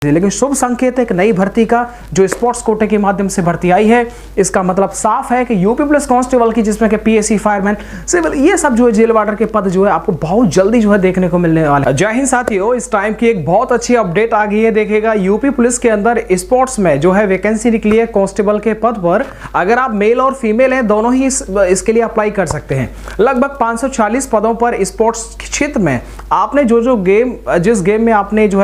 लेकिन शुभ संकेत है कि नई भर्ती का जो स्पोर्ट्स कोटे के माध्यम से भर्ती आई है, इसका मतलब साफ है कि यूपी पुलिस कांस्टेबल की, जिसमें कि पीएससी, फायरमैन, सिविल, ये सब जो है जेल वार्डर के पद जो है आपको बहुत जल्दी जो है देखने को मिलने वाले हैं। जय हिंद साथियों, इस टाइम की एक बहुत अच्छी अपडेट आ गई है। देखिएगा, यूपी पुलिस के अंदर स्पोर्ट्स में जो है वैकेंसी निकली है कांस्टेबल के पद पर। अगर आप मेल और फीमेल हैं, दोनों ही इसके लिए अप्लाई कर सकते हैं। लगभग 540 पदों पर स्पोर्ट्स क्षेत्र में आपने जिस गेम में आपने जो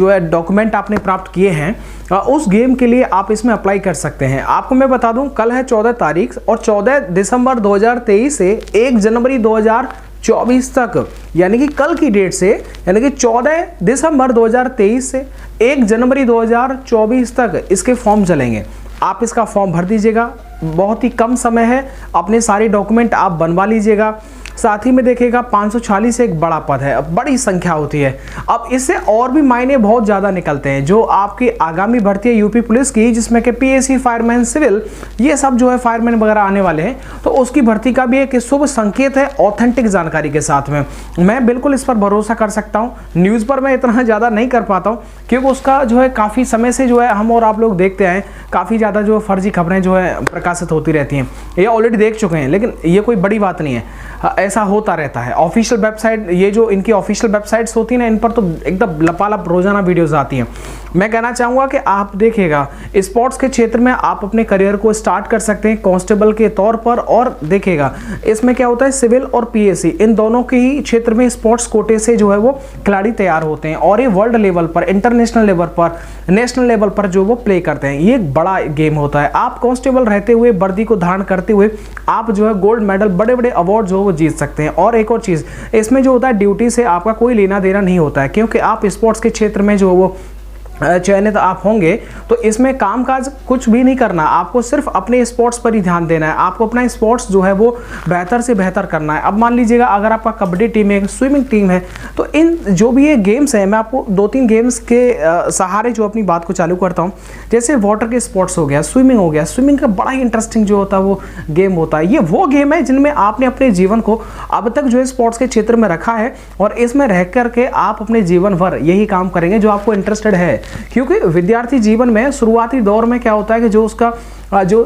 है डॉक्यूमेंट आपने प्राप्त किए हैं, उस गेम के लिए आप इसमें अप्लाई कर सकते हैं। आपको मैं बता दूं, कल है 14 तारीख और 14 दिसंबर 2023 से 1 जनवरी 2024 तक, यानी कि कल की डेट से, यानी कि 14 दिसंबर 2023 से 1 जनवरी 2024 तक इसके फॉर्म चलेंगे। आप इसका फॉर्म भर दीजिएगा, बहुत ही कम समय है, अपने सारे डॉक्यूमेंट आप बनवा लीजिएगा। साथ ही में देखिएगा 540 एक बड़ा पद है, बड़ी संख्या होती है। अब इससे और भी मायने बहुत ज़्यादा निकलते हैं। जो आपकी आगामी भर्ती है यूपी पुलिस की, जिसमें कि पीएससी, फायरमैन, सिविल, ये सब जो है फायरमैन वगैरह आने वाले हैं, तो उसकी भर्ती का भी एक शुभ संकेत है ऑथेंटिक जानकारी के साथ में। मैं बिल्कुल इस पर भरोसा कर सकता हूँ। न्यूज़ पर मैं इतना ज़्यादा नहीं कर पाता हूँ, क्योंकि उसका जो है काफ़ी समय से जो है हम और आप लोग देखते हैं, काफ़ी ज़्यादा जो फर्जी खबरें जो है प्रकाशित होती रहती हैं। ये ऑलरेडी देख चुके हैं, लेकिन ये कोई बड़ी बात नहीं है, ऐसा होता रहता है। ऑफिशियल वेबसाइट, ये जो इनकी ऑफिशियल वेबसाइट्स होती हैं ना, इन पर तो एकदम लपालप रोजाना वीडियोस आती हैं। मैं कहना चाहूँगा कि आप देखिएगा, स्पोर्ट्स के क्षेत्र में आप अपने करियर को स्टार्ट कर सकते हैं कांस्टेबल के तौर पर। और देखिएगा, इसमें क्या होता है, सिविल और पीएससी, इन दोनों के ही क्षेत्र में स्पोर्ट्स कोटे से जो है वो खिलाड़ी तैयार होते हैं, और ये वर्ल्ड लेवल पर, इंटरनेशनल लेवल पर, नेशनल लेवल पर जो वो प्ले करते हैं। ये एक बड़ा गेम होता है। आप कांस्टेबल रहते हुए, वर्दी को धारण करते हुए आप जो है गोल्ड मेडल, बड़े बड़े अवार्ड जो वो जीत सकते हैं। और एक और चीज़, इसमें जो होता है, ड्यूटी से आपका कोई लेना देना नहीं होता है, क्योंकि आप स्पोर्ट्स के क्षेत्र में जो वो चयनित आप होंगे, तो इसमें कामकाज कुछ भी नहीं करना, आपको सिर्फ अपने स्पोर्ट्स पर ही ध्यान देना है। आपको अपना स्पोर्ट्स जो है वो बेहतर से बेहतर करना है। अब मान लीजिएगा, अगर आपका कबड्डी टीम है, स्विमिंग टीम है, तो इन जो भी ये गेम्स हैं, मैं आपको 2-3 गेम्स के सहारे जो अपनी बात को चालू करता हूँ। जैसे वाटर के स्पोर्ट्स हो गया, स्विमिंग हो गया। स्विमिंग का बड़ा ही इंटरेस्टिंग जो होता है वो गेम होता है। ये वो गेम है जिनमें आपने अपने जीवन को अब तक जो है स्पोर्ट्स के क्षेत्र में रखा है, और इसमें रह करके आप अपने जीवन भर यही काम करेंगे जो आपको इंटरेस्टेड है। क्योंकि विद्यार्थी जीवन में शुरुआती दौर में क्या होता है कि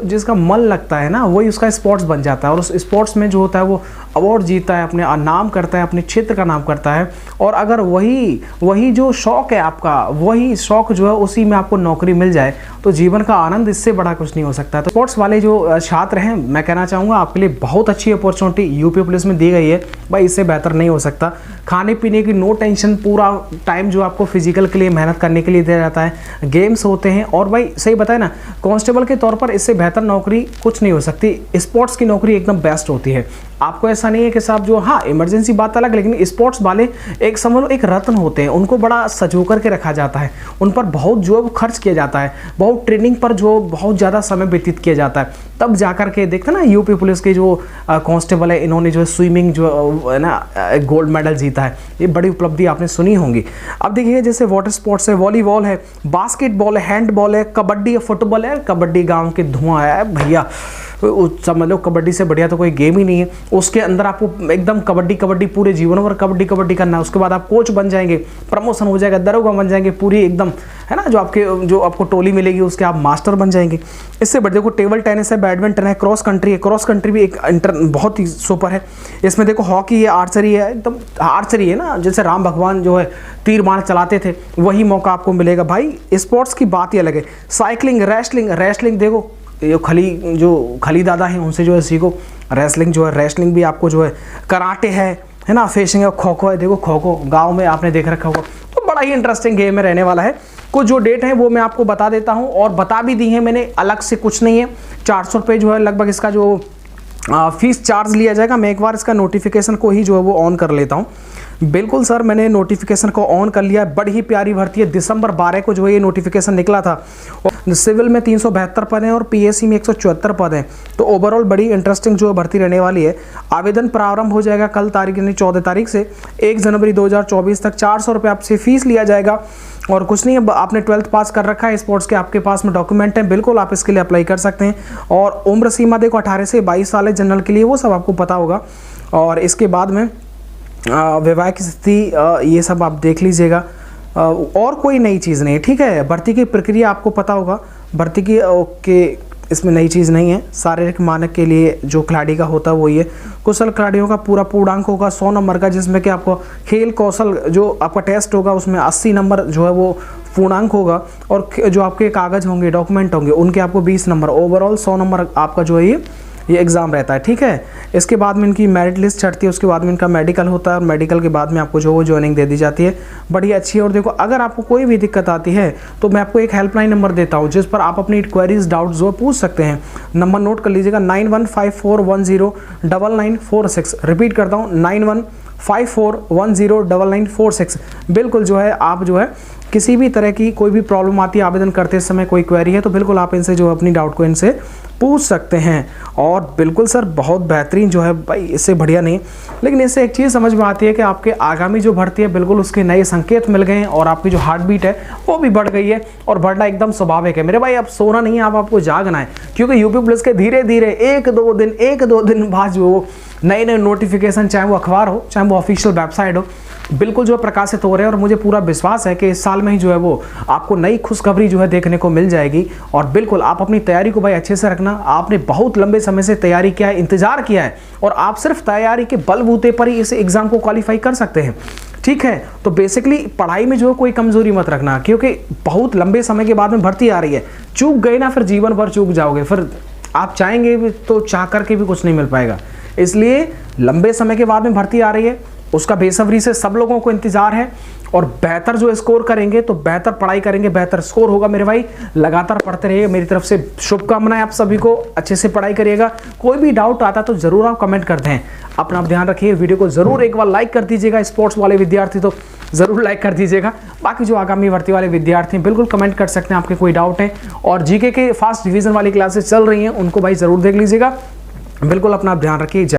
जिसका मन लगता है ना, वही उसका स्पोर्ट्स बन जाता है, और उस स्पोर्ट्स में जो होता है वो अवार्ड जीतता है, अपने नाम करता है, अपने क्षेत्र का नाम करता है। और अगर वही जो शौक है आपका, वही शौक जो है उसी में आपको नौकरी मिल जाए, तो जीवन का आनंद इससे बड़ा कुछ नहीं हो सकता। तो स्पोर्ट्स वाले जो छात्र हैं, मैं कहना चाहूँगा आपके लिए बहुत अच्छी अपॉर्चुनिटी यूपी पुलिस में दी गई है भाई, इससे बेहतर नहीं हो सकता। खाने पीने की नो टेंशन, पूरा टाइम जो आपको फिजिकल के लिए मेहनत करने के लिए दिया जाता है। गेम्स होते हैं, और भाई सही बताए ना, कांस्टेबल के तौर पर इससे बेहतर नौकरी कुछ नहीं हो सकती। स्पोर्ट्स की नौकरी एकदम बेस्ट होती है। आपको ऐसा नहीं है कि साहब जो, हाँ इमरजेंसी बात अलग, लेकिन स्पोर्ट्स वाले एक समझ लो एक रत्न होते हैं। उनको बड़ा सजो करके रखा जाता है, उन पर बहुत जो है वो खर्च किया जाता है, बहुत ट्रेनिंग पर जो बहुत ज़्यादा समय व्यतीत किया जाता है। तब जाकर के देखते ना, यूपी पुलिस के जो कांस्टेबल है, इन्होंने जो स्विमिंग जो है ना गोल्ड मेडल जीता है। ये बड़ी उपलब्धि आपने सुनी होंगी। अब देखिए, जैसे वाटर स्पोर्ट्स है, वॉलीबॉल है, बास्केटबॉल है, हैंडबॉल है, कबड्डी है, फुटबॉल है। कबड्डी गाँव के धुआं है भैया, समझ लो कबड्डी से बढ़िया तो कोई गेम ही नहीं है। उसके अंदर आपको एकदम कबड्डी पूरे जीवन भर कबड्डी करना है। उसके बाद आप कोच बन जाएंगे, प्रमोशन हो जाएगा, दरोगा बन जाएंगे, पूरी एकदम है ना, जो आपको टोली मिलेगी उसके आप मास्टर बन जाएंगे। इससे बढ़िया देखो, टेबल टेनिस है, बैडमिंटन है, क्रॉस कंट्री है। क्रॉस कंट्री भी एक बहुत ही सुपर है। इसमें देखो हॉकी है, आर्चरी है, एकदम आर्चरी है ना, जैसे राम भगवान जो है तीर बाण चलाते थे, वही मौका आपको मिलेगा भाई। स्पोर्ट्स की बात ही अलग है। साइकिलिंग, रेसलिंग देखो, जो खली दादा हैं उनसे जो है सीखो। रेसलिंग जो है, रेसलिंग भी आपको जो है, कराटे है ना, फेसिंग है, खो खो है। देखो खो खो गाँव में आपने देख रखा होगा, तो बड़ा ही इंटरेस्टिंग गेम में रहने वाला है। कुछ जो डेट है वो मैं आपको बता देता हूँ, और बता भी दी है मैंने, अलग से कुछ नहीं है। 400 रुपये जो है लगभग इसका जो फीस चार्ज लिया जाएगा। मैं एक बार इसका नोटिफिकेशन को ही जो है वो ऑन कर लेता हूँ। बिल्कुल सर, मैंने नोटिफिकेशन को ऑन कर लिया है। बड़ी ही प्यारी भर्ती है। दिसंबर 12 को जो है ये नोटिफिकेशन निकला था। और सिविल में 372 पद हैं और पीएससी में 174 पद हैं। तो ओवरऑल बड़ी इंटरेस्टिंग जो है भर्ती रहने वाली है। आवेदन प्रारंभ हो जाएगा कल तारीख यानी 14 तारीख से 1 जनवरी 2024 तक। 400 रुपये आपसे फीस लिया जाएगा, और कुछ नहीं है, आपने 12th पास कर रखा है, स्पोर्ट्स के आपके पास में डॉक्यूमेंट हैं, बिल्कुल आप इसके लिए अप्लाई कर सकते हैं। और उम्र सीमा देखो 18 से 22 साल है जनरल के लिए, वो सब आपको पता होगा। और इसके बाद में वैवाहिक स्थिति ये सब आप देख लीजिएगा। और कोई नई चीज़ नहीं है, ठीक है। भर्ती की प्रक्रिया आपको पता होगा, भर्ती की ओके, इसमें नई चीज़ नहीं है। शारीरिक मानक के लिए जो खिलाड़ी का होता है वो ये कुशल खिलाड़ियों का पूरा पूर्णांक होगा 100 नंबर का, जिसमें कि आपको खेल कौशल जो आपका टेस्ट होगा उसमें 80 नंबर जो है वो पूर्णांक होगा, और जो आपके कागज़ होंगे, डॉक्यूमेंट होंगे, उनके आपको 20 नंबर, ओवरऑल 100 नंबर आपका जो है ये एग्ज़ाम रहता है, ठीक है। इसके बाद में इनकी मेरिट लिस्ट चढ़ती है, उसके बाद में इनका मेडिकल होता है, और मेडिकल के बाद में आपको जो वो ज्वाइनिंग दे दी जाती है। बड़ी अच्छी है। और देखो, अगर आपको कोई भी दिक्कत आती है तो मैं आपको एक हेल्पलाइन नंबर देता हूँ जिस पर आप अपनी क्वेरीज, डाउट जो पूछ सकते हैं। नंबर नोट कर लीजिएगा, 9154109946। रिपीट करता हूँ, 9154109946। बिल्कुल जो है आप जो है किसी भी तरह की कोई भी प्रॉब्लम आती है आवेदन करते समय, कोई क्वेरी है, तो बिल्कुल आप इनसे जो अपनी डाउट को इनसे पूछ सकते हैं। और बिल्कुल सर बहुत बेहतरीन जो है भाई, इससे बढ़िया नहीं। लेकिन इससे एक चीज़ समझ में आती है कि आपके आगामी जो भर्ती है बिल्कुल उसके नए संकेत मिल गए हैं, और आपकी जो हार्ट बीट है वो भी बढ़ गई है, और बढ़ना एकदम स्वाभाविक है मेरे भाई। अब सोना नहीं है, अब आपको जागना है, क्योंकि यूपी पुलिस के धीरे धीरे एक दो दिन बाद जो नए नए नोटिफिकेशन, चाहे वो अखबार हो चाहे वो ऑफिशियल वेबसाइट हो, बिल्कुल जो है प्रकाशित हो रहे हैं। और मुझे पूरा विश्वास है कि इस साल में ही जो है वो आपको नई खुशखबरी जो है देखने को मिल जाएगी। और बिल्कुल आप अपनी तैयारी को भाई अच्छे से रखना। आपने बहुत लंबे समय से तैयारी किया है, इंतजार किया है, और आप सिर्फ तैयारी के बलबूते पर ही इस एग्जाम को क्वालिफाई कर सकते हैं, ठीक है। तो बेसिकली पढ़ाई में जो है कोई कमजोरी मत रखना, क्योंकि बहुत लंबे समय के बाद में भर्ती आ रही है। चूक गए ना, फिर जीवन भर चूक जाओगे, फिर आप चाहेंगे भी तो चाह करके भी कुछ नहीं मिल पाएगा। इसलिए लंबे समय के बाद में भर्ती आ रही है, उसका बेसब्री से सब लोगों को इंतजार है। और बेहतर जो स्कोर करेंगे तो बेहतर पढ़ाई करेंगे, बेहतर स्कोर होगा मेरे भाई। लगातार पढ़ते रहिए, मेरी तरफ से शुभकामनाएं आप सभी को। अच्छे से पढ़ाई करिएगा। कोई भी डाउट आता तो जरूर आप कमेंट कर दें। अपना ध्यान रखिए। वीडियो को जरूर एक बार लाइक कर दीजिएगा। स्पोर्ट्स वाले विद्यार्थी तो जरूर लाइक कर दीजिएगा। बाकी जो आगामी भर्ती वाले विद्यार्थी बिल्कुल कमेंट कर सकते हैं, आपके कोई डाउट है। और जीके के फर्स्ट डिवीजन वाली क्लासेस चल रही हैं, उनको भाई जरूर देख लीजिएगा। बिल्कुल अपना ध्यान रखिए।